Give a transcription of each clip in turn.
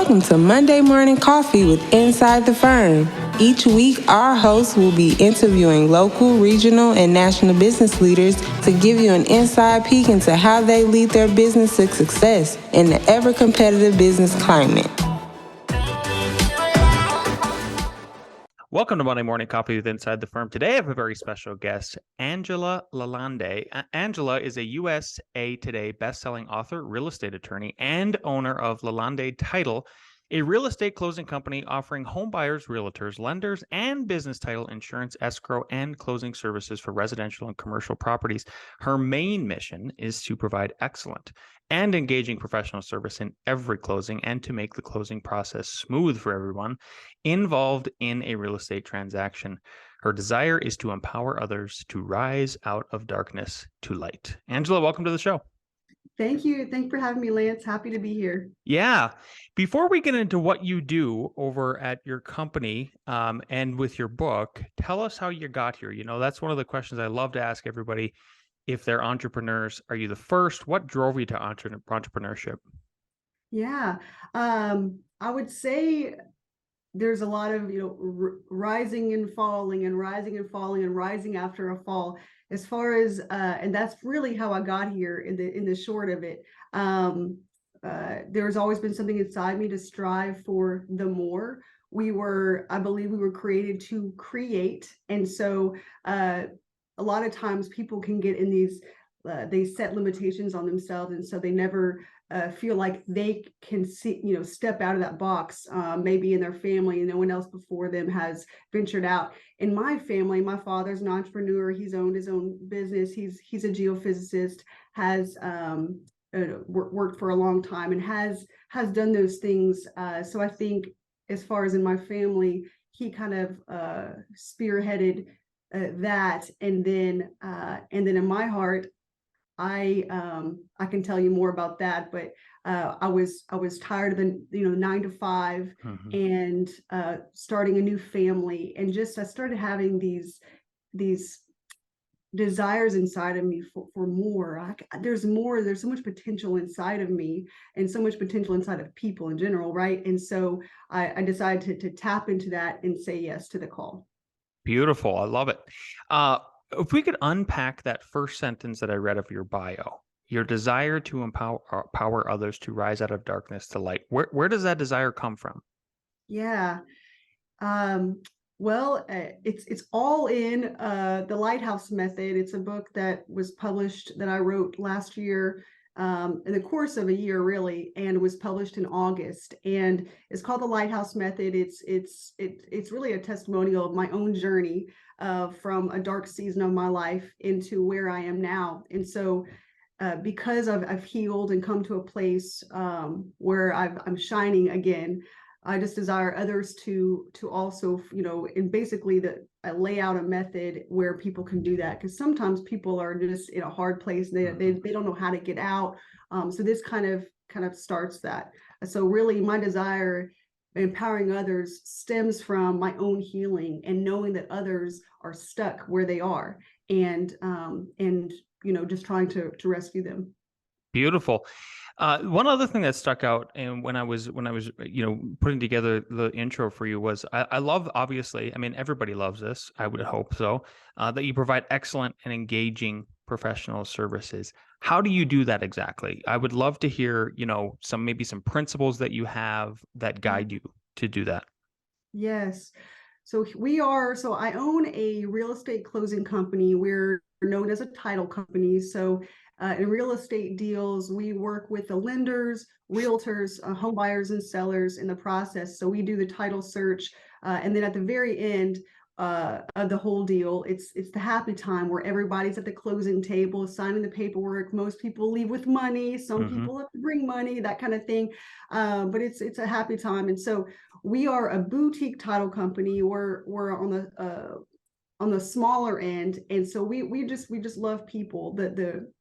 Welcome to Monday Morning Coffee with Inside the Firm. Each week, our hosts will be interviewing local, regional, and national business leaders to give you an inside peek into how they lead their business to success in the ever-competitive business climate. Welcome to Monday Morning Coffee with Inside the Firm. Today I have a very special guest, Angela Lalande. Angela is a USA Today Bestselling Author, real estate attorney, and owner of Lalande Title, a real estate closing company offering home buyers, realtors, lenders, and business title insurance, escrow, and closing services for residential and commercial properties. Her main mission is to provide excellent and engaging professional service in every closing and to make the closing process smooth for everyone involved in a real estate transaction. Her desire is to empower others to rise out of darkness to light. Angela, welcome to the show. Thank you. Thanks for having me, Lance. Happy to be here. Yeah. Before we get into what you do over at your company and with your book, tell us how you got here. You know, that's one of the questions I love to ask everybody. If they're entrepreneurs, are you the first? What drove you to entrepreneurship? Yeah, I would say there's a lot of, rising and falling and rising and falling and rising after a fall. As far as, and that's really how I got here in the short of it. There's always been something inside me to strive for the more. I believe we were created to create. And so, a lot of times people can get in these, they set limitations on themselves. And so they never feel like they can step out of that box, maybe in their family, and no one else before them has ventured out. In my family, my father's an entrepreneur. He's owned his own business. He's a geophysicist, has worked for a long time and has done those things. So I think as far as in my family, he kind of spearheaded that, and then in my heart, I can tell you more about that, but I was tired of the 9 to 5 and starting a new family, and I started having these desires inside of me for more. There's so much potential inside of me, and so much potential inside of people in general, right? And so I decided to tap into that and say yes to the call. Beautiful. I love it. If we could unpack that first sentence that I read of your bio, your desire to empower others to rise out of darkness to light, where does that desire come from? Yeah. Well, it's all in the Lighthouse Method. It's a book that was published that I wrote last year, in the course of a year, really, and was published in August. And it's called the Lighthouse Method. It's really a testimonial of my own journey from a dark season of my life into where I am now. And so, because I've healed and come to a place where I'm shining again, I just desire others to also, and basically I lay out a method where people can do that, because sometimes people are just in a hard place. They don't know how to get out. So this kind of starts that. So really, my desire empowering others stems from my own healing and knowing that others are stuck where they are, and just trying to rescue them. Beautiful. One other thing that stuck out, and when I was putting together the intro for you, was I love, obviously, I mean, everybody loves this, I would hope so, that you provide excellent and engaging professional services. How do you do that exactly? I would love to hear, maybe some principles that you have that guide you to do that. Yes. So I own a real estate closing company. We're known as a title company. So in real estate deals, we work with the lenders, realtors, home buyers, and sellers in the process. So we do the title search, and then at the very end of the whole deal, it's the happy time where everybody's at the closing table signing the paperwork. Most people leave with money. Some people have to bring money, that kind of thing. But it's a happy time. And so we are a boutique title company. We're on the smaller end, and so we just love people.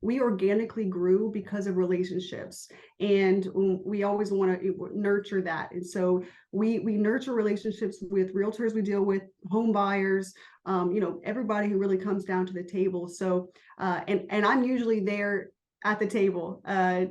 We organically grew because of relationships, and we always want to nurture that. And so we nurture relationships with realtors. We deal with home buyers, everybody who really comes down to the table. So and I'm usually there at the table,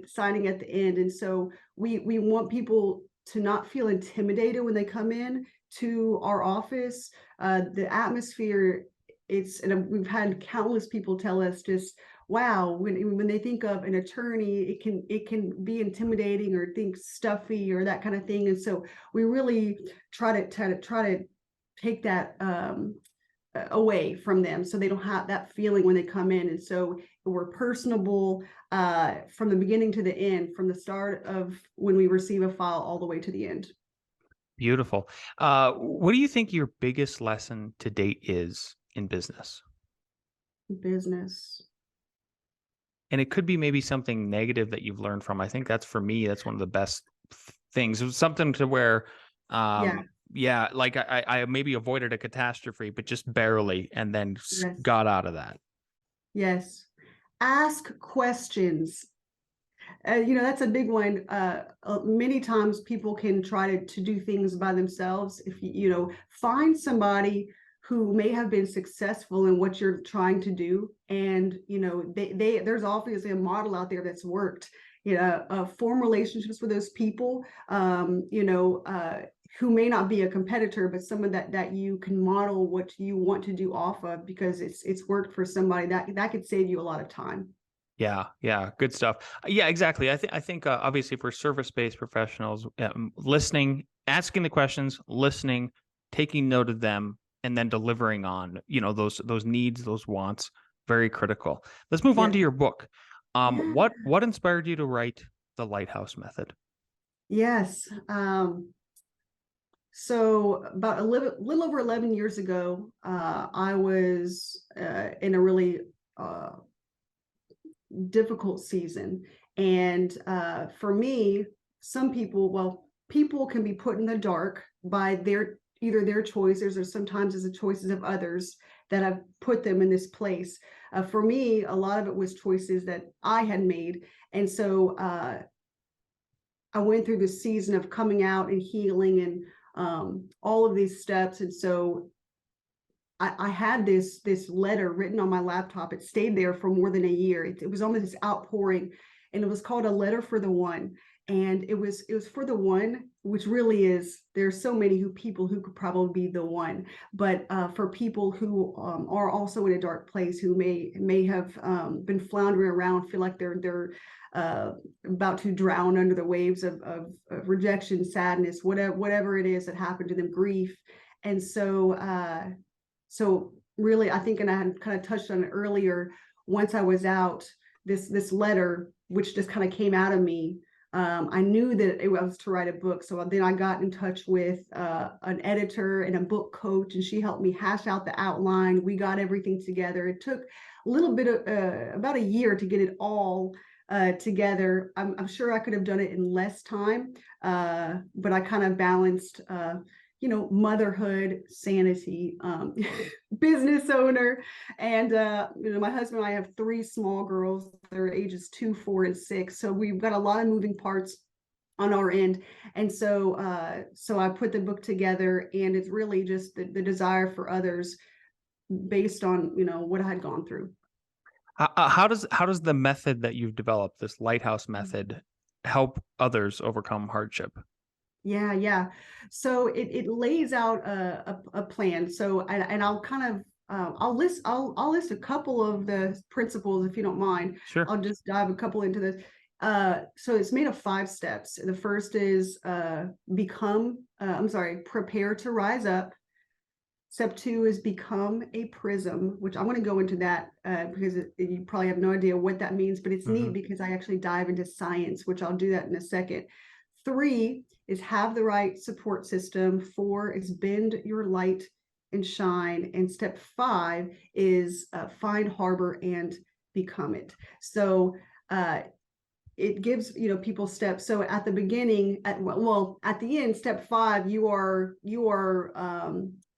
signing at the end. And so we want people to not feel intimidated when they come in to our office. The atmosphere, and we've had countless people tell us just, wow, when they think of an attorney, it can be intimidating or think stuffy or that kind of thing. And so we really try to take that away from them, so they don't have that feeling when they come in. And so we're personable from the beginning to the end, from the start of when we receive a file all the way to the end. Beautiful. What do you think your biggest lesson to date is in business? Business. And it could be maybe something negative that you've learned from. I think that's, for me, that's one of the best things. It was something to where, yeah, like I maybe avoided a catastrophe, but just barely, and then Yes. got out of that. Yes. Ask questions. That's a big one. Many times people can try to do things by themselves. If find somebody who may have been successful in what you're trying to do, and there's obviously a model out there that's worked. Form relationships with those people. Who may not be a competitor, but someone that you can model what you want to do off of, because it's worked for somebody. That could save you a lot of time. Yeah, good stuff. Yeah, exactly. I think obviously for service-based professionals, listening, asking the questions, listening, taking note of them, and then delivering on those needs, those wants, very critical. Let's move on to your book. What inspired you to write The Lighthouse Method? Yes. So about a little over 11 years ago, I was in a really difficult season. And for me, people can be put in the dark by either their choices, or sometimes it's the choices of others that have put them in this place. For me, a lot of it was choices that I had made. And so I went through this season of coming out and healing and all of these steps. And so I had this letter written on my laptop. It stayed there for more than a year. It was almost this outpouring, and it was called A Letter for the One. And it was for the one, which really is, there's so many people who could probably be the one, but for people who are also in a dark place, who may have been floundering around, feel like they're about to drown under the waves of rejection, sadness, whatever it is that happened to them, grief. And so really, I think, and I had kind of touched on it earlier, once I was out, this letter, which just kind of came out of me, I knew that it was to write a book. So then I got in touch with an editor and a book coach, and she helped me hash out the outline. We got everything together. It took a little bit of about a year to get it all together. I'm sure I could have done it in less time, but I kind of balanced motherhood, sanity, business owner. And, my husband and I have 3 small girls. Their ages 2, 4, and 6. So we've got a lot of moving parts on our end. And so I put the book together, and it's really just the desire for others based on, what I had gone through. How does the method that you've developed, this Lighthouse Method, help others overcome hardship? Yeah. So it lays out a plan. So I'll kind of I'll list a couple of the principles, if you don't mind. Sure. I'll just dive a couple into this. So it's made of 5 steps. The first is prepare to rise up. Step 2 is become a prism, which I want to go into that because you probably have no idea what that means, but it's neat because I actually dive into science, which I'll do that in a second. 3 is have the right support system. 4 is bend your light and shine. And step 5 is find, harbor, and become it. So it gives people steps. So at the beginning, at the end, step 5, you are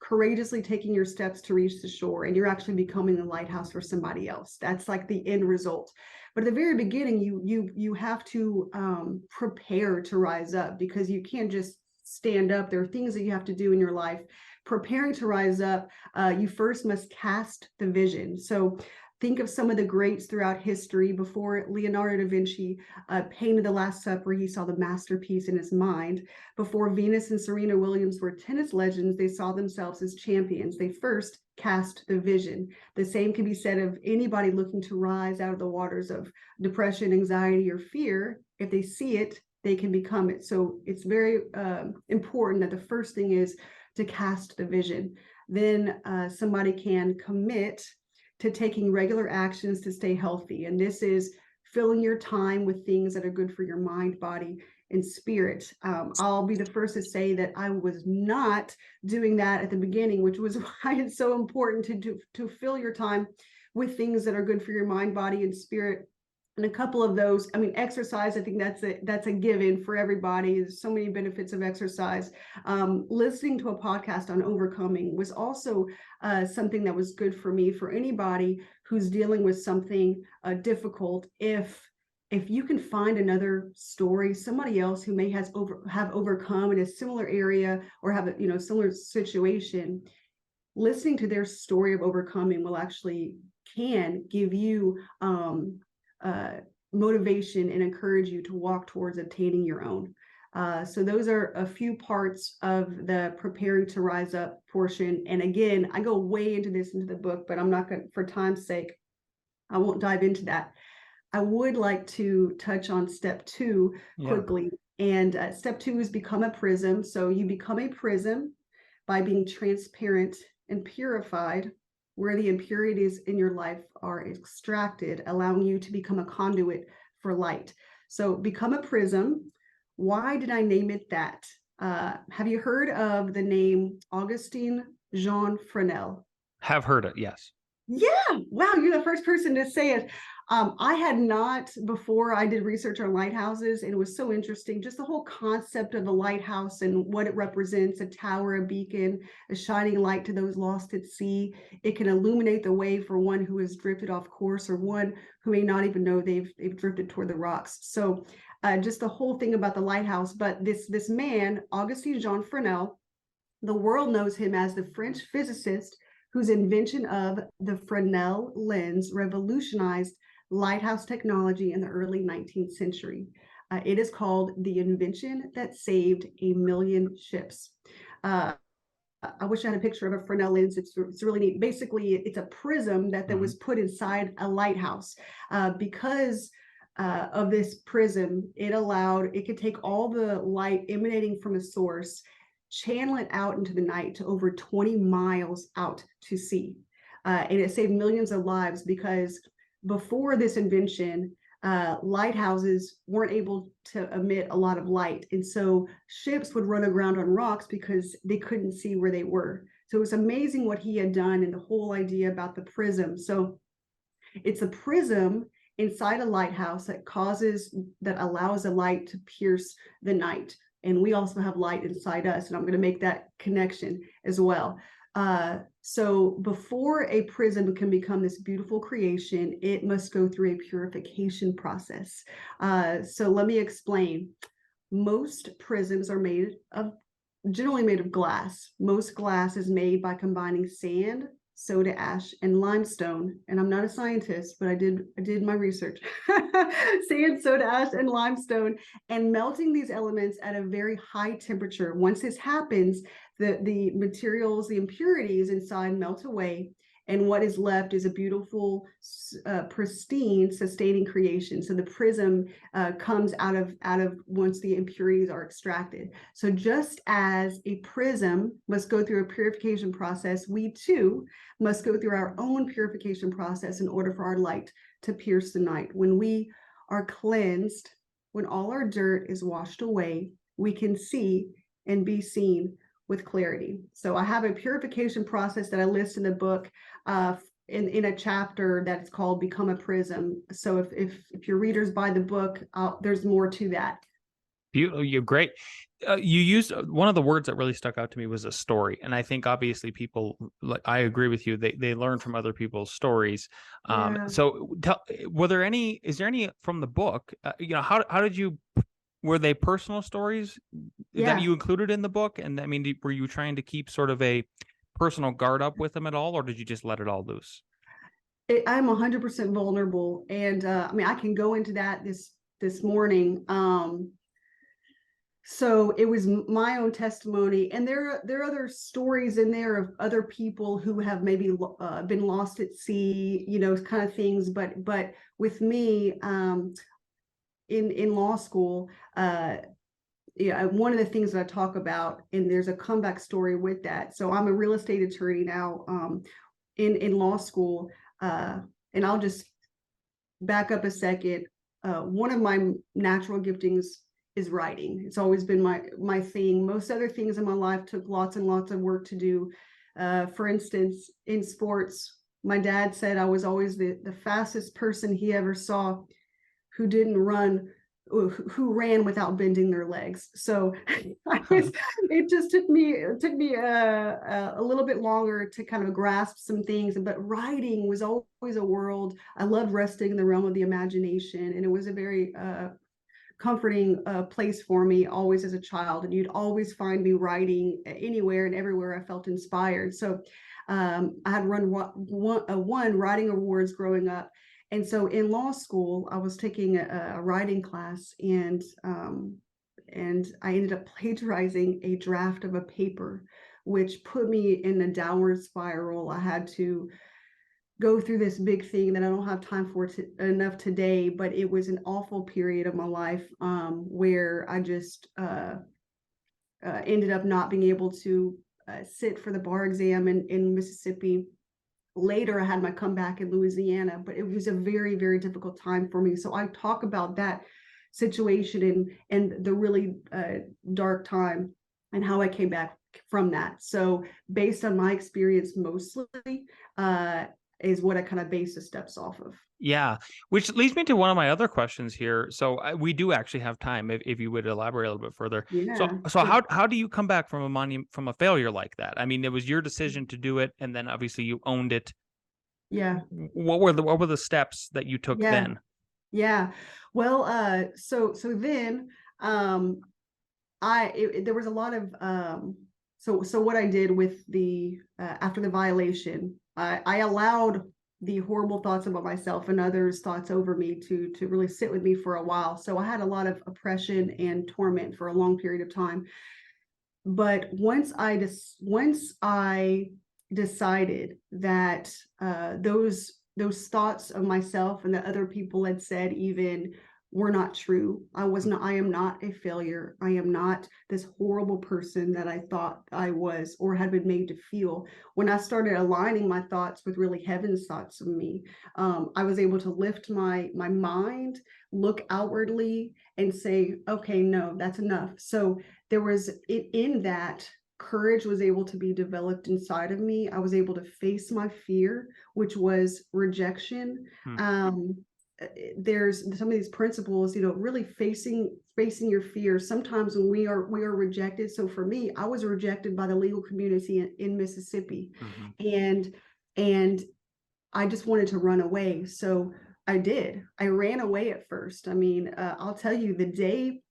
courageously taking your steps to reach the shore, and you're actually becoming a lighthouse for somebody else. That's like the end result. But at the very beginning, you have to prepare to rise up, because you can't just stand up. There are things that you have to do in your life. Preparing to rise up, you first must cast the vision. So Think of some of the greats throughout history. Before Leonardo da Vinci painted the Last Supper, he saw the masterpiece in his mind. Before Venus and Serena Williams were tennis legends, they saw themselves as champions. They first cast the vision. The same can be said of anybody looking to rise out of the waters of depression, anxiety, or fear. If they see it, they can become it. So it's very important that the first thing is to cast the vision. Then somebody can commit to taking regular actions to stay healthy. And this is filling your time with things that are good for your mind, body, and spirit. I'll be the first to say that I was not doing that at the beginning, which was why it's so important to fill your time with things that are good for your mind, body, and spirit. And a couple of those, I mean, exercise, I think that's a given for everybody. There's so many benefits of exercise. Listening to a podcast on overcoming was also something that was good for me, for anybody who's dealing with something difficult. If you can find another story, somebody else who may have overcome in a similar area or have a similar situation, listening to their story of overcoming can give you motivation and encourage you to walk towards obtaining your own. So those are a few parts of the preparing to rise up portion. And again, I go way into the book, but I'm not going to, for time's sake, I won't dive into that. I would like to touch on step 2 quickly. And step 2 is become a prism. So you become a prism by being transparent and purified, where the impurities in your life are extracted, allowing you to become a conduit for light. So become a prism. Why did I name it that? Have you heard of the name Augustin Jean Fresnel? Have heard it, yes. Yeah, wow, you're the first person to say it. I had not before. I did research on lighthouses, and it was so interesting. Just the whole concept of a lighthouse and what it represents: a tower, a beacon, a shining light to those lost at sea. It can illuminate the way for one who has drifted off course, or one who may not even know they've drifted toward the rocks. So just the whole thing about the lighthouse. But this man, Augustin Jean Fresnel, the world knows him as the French physicist whose invention of the Fresnel lens revolutionized lighthouse technology in the early 19th century. It is called the invention that saved 1 million ships. I wish I had a picture of a Fresnel lens. It's really neat. Basically, it's a prism that was put inside a lighthouse. Because of this prism, it could take all the light emanating from a source, channel it out into the night to over 20 miles out to sea. And it saved millions of lives, because before this invention, lighthouses weren't able to emit a lot of light. And so ships would run aground on rocks because they couldn't see where they were. So it was amazing what he had done, and the whole idea about the prism. So it's a prism inside a lighthouse that allows the light to pierce the night. And we also have light inside us, and I'm going to make that connection as well. So before a prism can become this beautiful creation, it must go through a purification process. So let me explain. Most prisms are generally made of glass. Most glass is made by combining sand, soda ash, and limestone. And I'm not a scientist, but I did my research. Sand, soda ash, and limestone, and melting these elements at a very high temperature. Once this happens, the materials, the impurities inside melt away, and what is left is a beautiful, pristine, sustaining creation. So the prism comes out of once the impurities are extracted. So just as a prism must go through a purification process, we too must go through our own purification process in order for our light to pierce the night. When we are cleansed, when all our dirt is washed away, we can see and be seen with clarity. So I have a purification process that I list in the book in a chapter that's called Become a Prism. So if your readers buy the book, there's more to that. You're great. You used one of the words that really stuck out to me was a story. And I think obviously people, I agree with you, they learn from other people's stories. So is there any from the book, how did you, were they personal stories that you included in the book? And I mean, were you trying to keep sort of a personal guard up with them at all, or did you just let it all loose? I'm 100% vulnerable, and I mean, I can go into that this morning. So it was my own testimony, and there are other stories in there of other people who have maybe been lost at sea, kind of things. But with me, in law school, yeah, one of the things that I talk about, and there's a comeback story with that. So I'm a real estate attorney now, in law school, and I'll just back up a second. One of my natural giftings is writing. It's always been my thing. Most other things in my life took lots and lots of work to do. For instance, in sports, my dad said I was always the fastest person he ever saw who didn't run, who ran without bending their legs. So it just took me a little bit longer to kind of grasp some things. But writing was always a world. I loved resting in the realm of the imagination, and it was a very comforting place for me always as a child. And you'd always find me writing anywhere and everywhere I felt inspired. So I had won writing awards growing up. And so in law school, I was taking a writing class, and I ended up plagiarizing a draft of a paper, which put me in a downward spiral. I had to go through this big thing that I don't have time for enough today, but it was an awful period of my life, where I just ended up not being able to sit for the bar exam in Mississippi. Later, I had my comeback in Louisiana, but it was a very, very difficult time for me. So I talk about that situation and the really dark time and how I came back from that. So based on my experience mostly, is what I kind of base the steps off of. Yeah, which leads me to one of my other questions here. So we do actually have time if you would elaborate a little bit further. Yeah. So how do you come back from a failure like that? I mean, it was your decision to do it, and then obviously you owned it. Yeah. What were the steps that you took then? Yeah. Well, so then there was a lot of so what I did with the after the violation, I allowed the horrible thoughts about myself and others' thoughts over me to really sit with me for a while. So I had a lot of oppression and torment for a long period of time. But once I decided that those thoughts of myself and that other people had said even were not true. I am not a failure. I am not this horrible person that I thought I was or had been made to feel. When I started aligning my thoughts with really heaven's thoughts of me, I was able to lift my mind, look outwardly, and say, okay, no, that's enough. So there was in that courage was able to be developed inside of me. I was able to face my fear, which was rejection. There's some of these principles, really facing your fear. Sometimes when we are rejected. So for me, I was rejected by the legal community in Mississippi, and I just wanted to run away. So I did. I ran away at first. I mean, I'll tell you, the day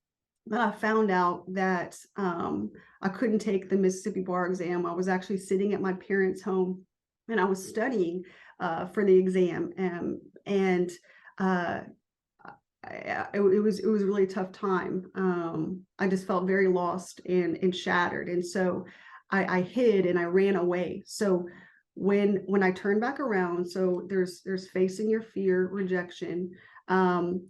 that I found out that I couldn't take the Mississippi bar exam, I was actually sitting at my parents' home, and I was studying for the exam, and it was a really tough time. I just felt very lost and shattered, and so I hid and I ran away. So when I turned back around, so there's facing your fear, rejection,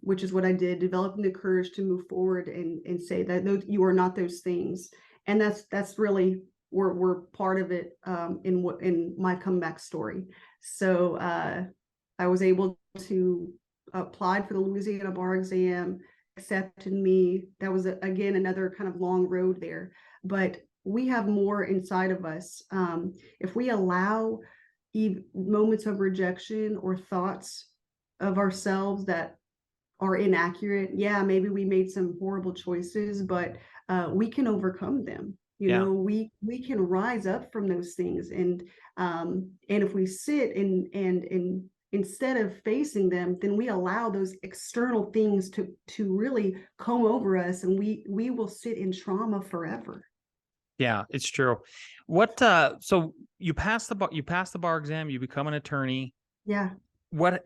which is what I did, developing the courage to move forward and say that you are not those things, and that's really we're part of it in my comeback story. So I was able to applied for the Louisiana bar exam, accepted me. That was again another kind of long road there, but we have more inside of us. If we allow moments of rejection or thoughts of ourselves that are inaccurate, yeah, maybe we made some horrible choices, but we can overcome them. We can rise up from those things, and if we sit and instead of facing them, then we allow those external things to really comb over us, and we will sit in trauma forever. Yeah, it's true. So you pass the bar exam, you become an attorney. Yeah.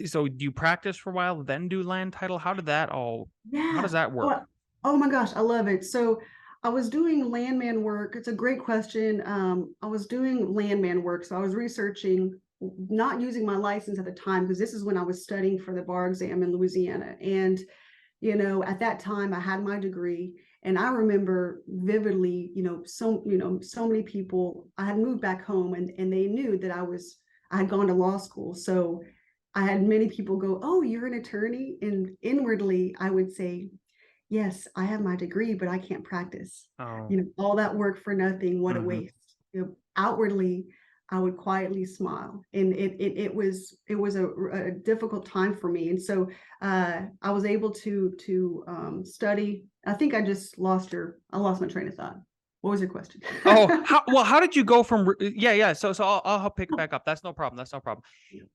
So do you practice for a while, then do land title? How does Yeah. that work? Oh my gosh, I love it. So I was doing landman work. It's a great question. I was doing landman work. So I was researching, not using my license at the time, because this is when I was studying for the bar exam in Louisiana. And, at that time I had my degree, and I remember vividly, so many people, I had moved back home, and they knew that I had gone to law school. So I had many people go, "Oh, you're an attorney?" And inwardly I would say, yes, I have my degree, but I can't practice. Oh, All that work for nothing, what a hmm. waste. Outwardly, I would quietly smile. And it was a difficult time for me. And so I was able to study. I think I lost my train of thought. What was your question? Oh, how did you go from, yeah. So I'll help pick it back up. That's no problem. That's no problem.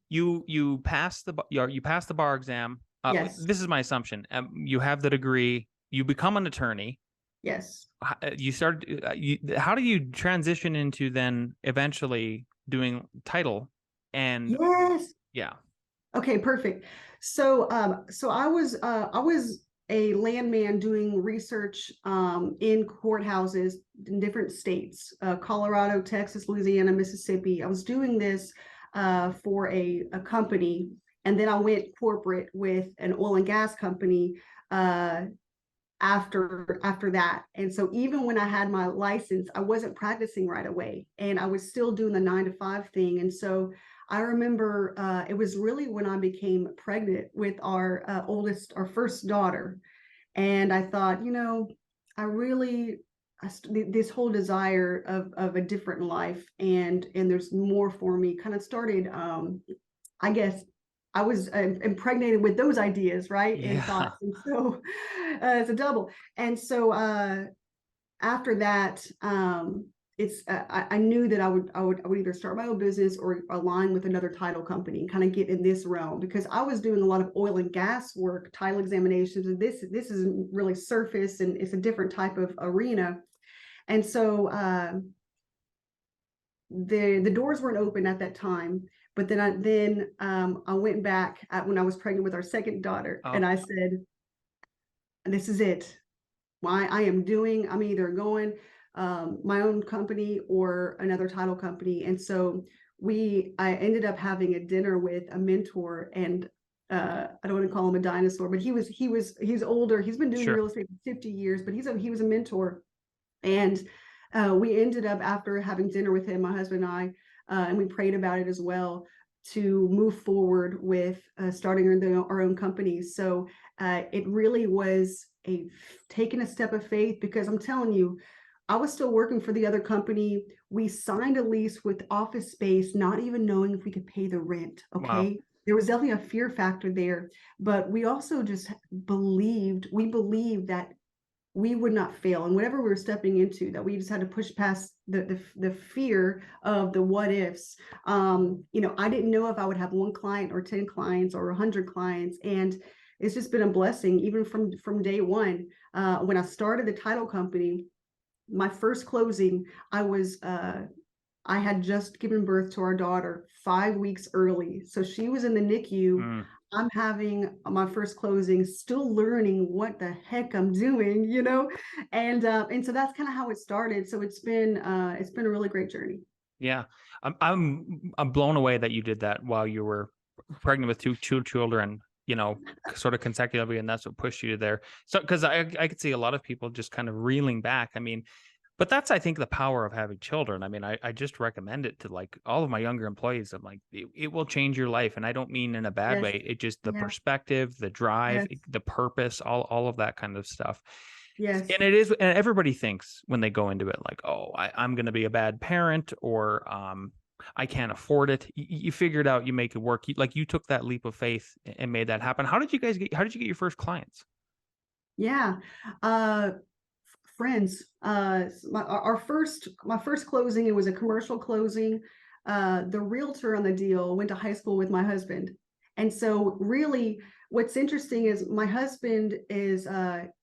You passed the bar exam. Yes, This is my assumption. You have the degree. You become an attorney. yes, You started. How do you transition into then eventually doing title? And yes. yeah, Okay, perfect. So I was a landman doing research in courthouses in different states, Colorado, Texas, Louisiana, Mississippi. I was doing this for a company, and then I went corporate with an oil and gas company uh, after that. And so even when I had my license, I wasn't practicing right away, and I was still doing the 9 to 5 thing. And so I remember it was really when I became pregnant with our first daughter. And I thought, I really, this whole desire of a different life, and there's more for me, kind of started, I guess I was impregnated with those ideas, right? And yeah, thoughts. And so it's a double. And so after that, I knew that I would either start my own business or align with another title company and kind of get in this realm, because I was doing a lot of oil and gas work, title examinations, and this isn't really surface, and it's a different type of arena. And so the doors weren't open at that time. But then I went back when I was pregnant with our second daughter, oh, and I said, "This is it. I'm either going my own company or another title company." And so I ended up having a dinner with a mentor, and I don't want to call him a dinosaur, but he's older. He's been doing sure. real estate for 50 years, but he was a mentor. And we ended up, after having dinner with him, my husband and I, and we prayed about it as well, to move forward with starting our own companies. So it really was taking a step of faith, because I'm telling you, I was still working for the other company. We signed a lease with office space, not even knowing if we could pay the rent. Wow. Okay. There was definitely a fear factor there, but we also just believed that we would not fail, and whatever we were stepping into, that we just had to push past the fear of the what ifs. I didn't know if I would have one client or 10 clients or 100 clients, and it's just been a blessing, even from day one. When I started the title company, my first closing, I had just given birth to our daughter 5 weeks early. So she was in the NICU. Mm. I'm having my first closing, still learning what the heck I'm doing. And so that's kind of how it started. So it's been a really great journey. Yeah, I'm blown away that you did that while you were pregnant with two children, sort of consecutively, and that's what pushed you there. So, because I could see a lot of people just kind of reeling back. I mean, but that's, I think, the power of having children. I mean, I just recommend it to like all of my younger employees. I'm like, it will change your life, and I don't mean in a bad Yes. way. It just, the Yeah. perspective, the drive, Yes. the purpose, all of that kind of stuff. Yes. And everybody thinks when they go into it, like, oh, I'm going to be a bad parent, or I can't afford it. You figure it out, you make it work. You took that leap of faith and made that happen. How did you get your first clients? Yeah. Uh, Friends. My first closing, it was a commercial closing. The realtor on the deal went to high school with my husband. And so really what's interesting is my husband is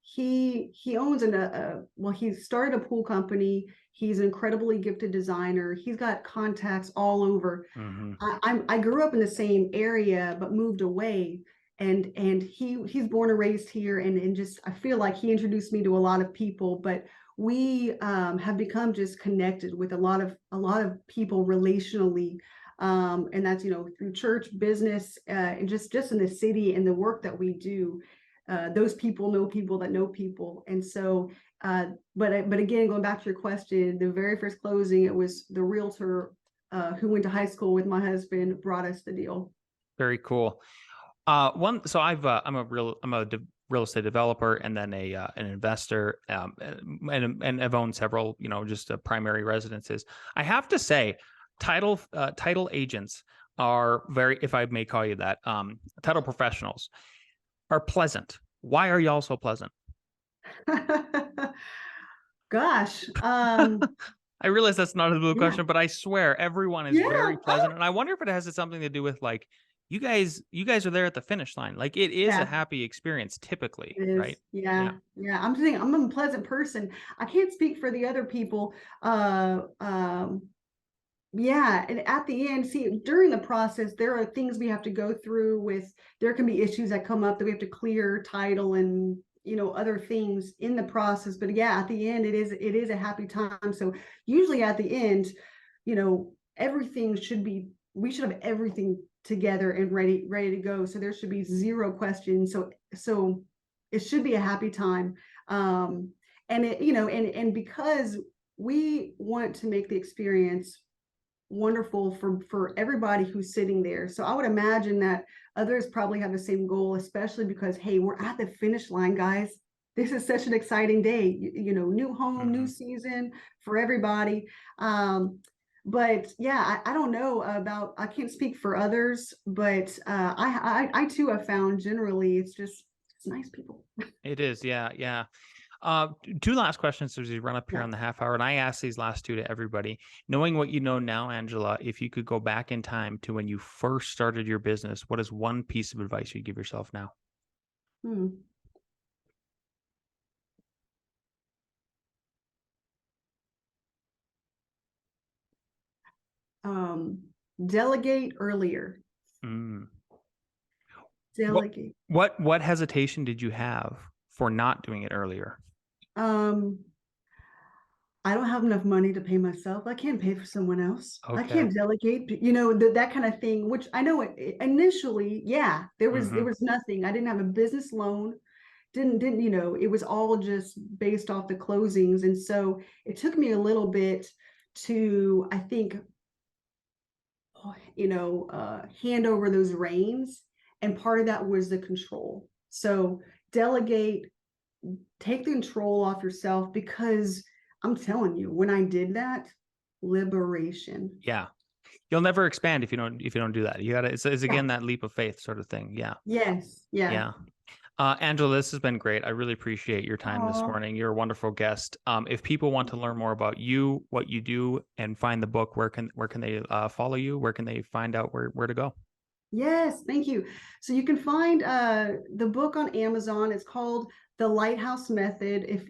he owns he started a pool company. He's an incredibly gifted designer. He's got contacts all over. Mm-hmm. I grew up in the same area, but moved away. And he's born and raised here, and just I feel like he introduced me to a lot of people. But we have become just connected with a lot of people relationally, and that's through church, business, and just in the city and the work that we do. Those people know people that know people, and so. But again, going back to your question, the very first closing, it was the realtor who went to high school with my husband brought us the deal. Very cool. So I'm a real estate developer and then an investor, and I've owned several, just primary residences. I have to say, title agents are very, if I may call you that, title professionals are pleasant. Why are y'all so pleasant? Gosh. I realize that's not a blue question, but I swear everyone is very pleasant. And I wonder if it has something to do with like, you guys are there at the finish line. Like it is a happy experience typically, right? Yeah. I'm saying I'm a pleasant person. I can't speak for the other people. Yeah, and at the end, see, during the process, there are things we have to go through there can be issues that come up that we have to clear title and other things in the process. But yeah, at the end, it is a happy time. So usually at the end, everything we should have everything together and ready to go. So there should be zero questions. So it should be a happy time. And it, and because we want to make the experience wonderful for everybody who's sitting there. So I would imagine that others probably have the same goal, especially because, hey, we're at the finish line, guys. This is such an exciting day, new home, new season for everybody. But yeah, I don't know I can't speak for others, but I too have found generally it's nice people. It is. Yeah. Two last questions as we run up here on the half hour. And I ask these last two to everybody. Knowing what you know now, Angela, if you could go back in time to when you first started your business, what is one piece of advice you'd give yourself now? Delegate earlier. Delegate. What hesitation did you have for not doing it earlier? I don't have enough money to pay myself. I can't pay for someone else. Okay. I can't delegate, that kind of thing, which I know initially, there was nothing. I didn't have a business loan. Didn't, it was all just based off the closings. And so it took me a little bit to, I think, hand over those reins. And part of that was the control. So delegate, take the control off yourself, because I'm telling you, when I did that, liberation. Yeah. You'll never expand if you don't do that. You gotta, it's again, that leap of faith sort of thing. Yeah. Yes. Yeah. Angela, this has been great. I really appreciate your time this morning. You're a wonderful guest. If people want to learn more about you, what you do, and find the book, where can they follow you? Where can they find out where to go? Yes, thank you. So you can find the book on Amazon. It's called The Lighthouse Method. If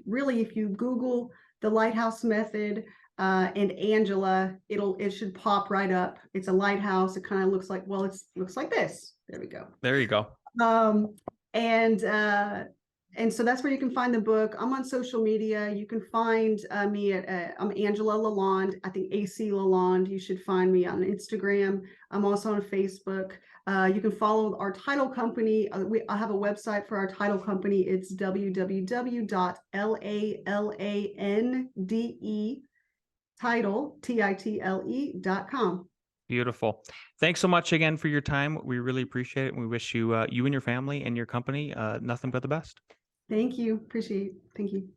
you Google The Lighthouse Method and Angela, it should pop right up. It's a lighthouse. It kind of looks like, it looks like this. There we go. There you go. And so that's where you can find the book. I'm on social media. You can find me I'm Angela Lalande. I think AC Lalande. You should find me on Instagram. I'm also on Facebook. You can follow our title company. I have a website for our title company. It's www.lalande.com. Beautiful. Thanks so much again for your time. We really appreciate it. And we wish you and your family and your company nothing but the best. Thank you. Appreciate it. Thank you.